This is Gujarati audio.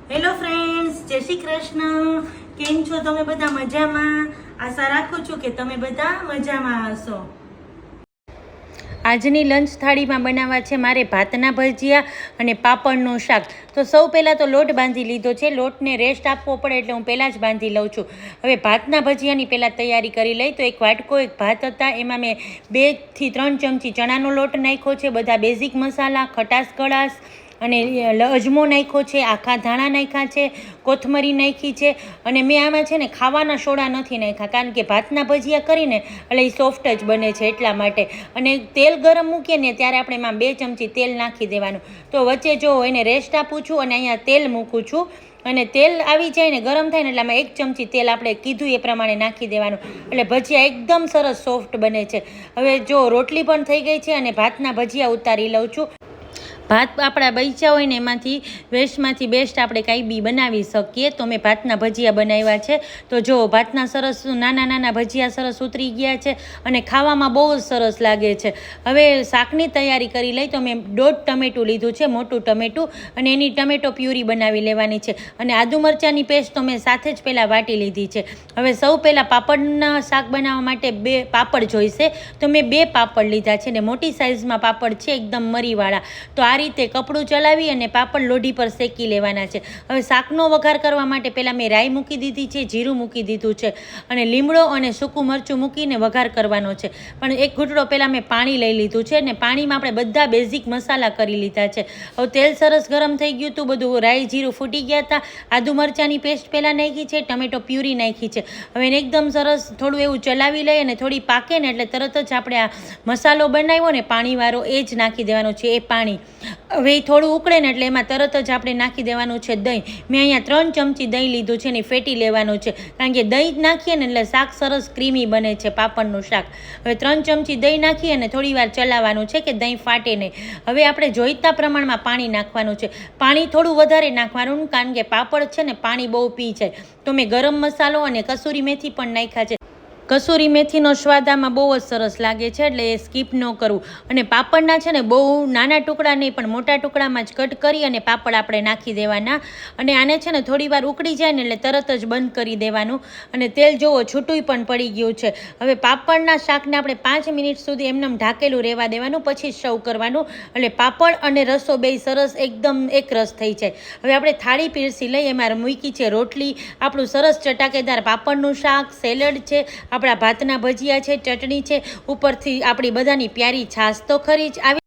હેલો ફ્રેન્ડ્સ, જય શ્રી કૃષ્ણ. કેમ છો તમે બધા? મજામાં? આશા રાખું છું કે તમે બધા મજામાં હશો. આજની લંચ થાળીમાં બનાવવા છે મારે ભાતના ભજીયા અને પાપડનું શાક. તો સૌ પહેલાં તો લોટ બાંધી લીધો છે. લોટને રેસ્ટ આપવો પડે એટલે હું પહેલાં જ બાંધી લઉં છું. હવે ભાતના ભજીયાની પહેલાં તૈયારી કરી લઈ. તો એક વાટકો એક ભાત હતા, એમાં મેં 2 થી 3 ચમચી ચણાનો લોટ નાખ્યો છે, બધા બેઝિક મસાલા, ખટાશ ગળાશ અને અજમો નાખ્યો છે, આખા ધાણા નાખ્યા છે, કોથમરી નાખી છે. અને મેં આમાં છે ને ખાવાના સોડા નથી નાખ્યા, કારણ કે ભાતના ભજીયા કરીને એટલે એ સોફ્ટ જ બને છે એટલા માટે. અને તેલ ગરમ મૂકીએ ને ત્યારે આપણે એમાં 2 ચમચી તેલ નાખી દેવાનું. તો વચ્ચે જો એને રેસ્ટ આપું છું અને અહીંયા તેલ મૂકું છું. અને તેલ આવી જાય ને ગરમ થાય ને એટલે આમાં 1 ચમચી તેલ આપણે કીધું એ પ્રમાણે નાખી દેવાનું, એટલે ભજીયા એકદમ સરસ સોફ્ટ બને છે. હવે જો રોટલી પણ થઈ ગઈ છે અને ભાતના ભજીયા ઉતારી લઉં છું. ભાત આપણા બચ્યા હોય ને એમાંથી વેસ્ટમાંથી બેસ્ટ આપણે કાંઈ બી બનાવી શકીએ. તો મેં ભાતના ભજીયા બનાવ્યા છે. તો જો ભાતના સરસ નાના નાના ભજીયા સરસ ઉતરી ગયા છે અને ખાવામાં બહુ જ સરસ લાગે છે. હવે શાકની તૈયારી કરી લઈ. તો મેં 1.5 ટમેટું લીધું છે, મોટું ટમેટું, અને એની ટમેટો પ્યુરી બનાવી લેવાની છે. અને આદુ મરચાંની પેસ્ટ તો મેં સાથે જ પહેલાં વાટી લીધી છે. હવે સૌ પહેલાં પાપડના શાક બનાવવા માટે 2 પાપડ જોઈશે. તો મેં 2 પાપડ લીધા છે ને મોટી સાઇઝમાં પાપડ છે, એકદમ મરીવાળા. તો આ રીતે કપડું ચલાવી અને પાપડ લોઢી પર શેકી લેવાના છે. હવે શાકનો વઘાર કરવા માટે પહેલાં મેં રાઈ મૂકી દીધી છે, જીરું મૂકી દીધું છે અને લીમડો અને સૂકું મરચું મૂકીને વઘાર કરવાનો છે. પણ એક ઘૂંટડો પહેલાં મેં પાણી લઈ લીધું છે અને પાણીમાં આપણે બધા બેઝિક મસાલા કરી લીધા છે. હવે તેલ સરસ ગરમ થઈ ગયું હતું, બધું રાઈ જીરું ફૂટી ગયા હતા. આદુ મરચાંની પેસ્ટ પહેલાં નાખી છે, ટમેટો પ્યુરી નાખી છે. હવે એને એકદમ સરસ થોડું એવું ચલાવી લઈ અને થોડી પાકે ને એટલે તરત જ આપણે આ મસાલો બનાવ્યો ને પાણીવાળો એ જ નાખી દેવાનો છે, એ પાણી. હવે એ થોડું ઉકળે ને એટલે એમાં તરત જ આપણે નાખી દેવાનું છે દહીં. મેં અહીંયા 3 ચમચી દહીં લીધું છે ને ફેટી લેવાનું છે, કારણ કે દહીં નાખીએ ને એટલે શાક સરસ ક્રીમી બને છે, પાપડનું શાક. હવે 3 ચમચી દહીં નાખી અને થોડી વાર ચલાવવાનું છે કે દહીં ફાટે નહીં. હવે આપણે જોઈતા પ્રમાણમાં પાણી નાખવાનું છે. પાણી થોડું વધારે નાખવાનું, કારણ કે પાપડ છે ને પાણી બહુ પી જાય. તો મેં ગરમ મસાલો અને કસૂરી મેથી પણ નાખ્યા છે. કસૂરી મેથીનો સ્વાદ આમાં બહુ જ સરસ લાગે છે, એટલે એ સ્કીપ ન કરવું. અને પાપડના છે ને બહુ નાના ટુકડા નહીં પણ મોટા ટુકડામાં જ કટ કરી અને પાપડ આપણે નાખી દેવાના. અને આને છે ને થોડી વાર ઉકળી જાય ને એટલે તરત જ બંધ કરી દેવાનું. અને તેલ જોવો છૂટું પણ પડી ગયું છે. હવે પાપડના શાકને આપણે 5 મિનિટ સુધી એમને ઢાંકેલું રહેવા દેવાનું, પછી સર્વ કરવાનું. એટલે પાપડ અને રસો બે સરસ એકદમ એક રસ થઈ જાય. હવે આપણે થાળી પીરસી લઈ. એમાં મૂકી છે રોટલી, આપણું સરસ ચટાકેદાર પાપડનું શાક, સેલડ છે, આપણા ભાતના ભજીયા છે, ચટણી છે, ઉપરથી આપણી બધાની પ્યારી છાશ તો ખરી જ. આવી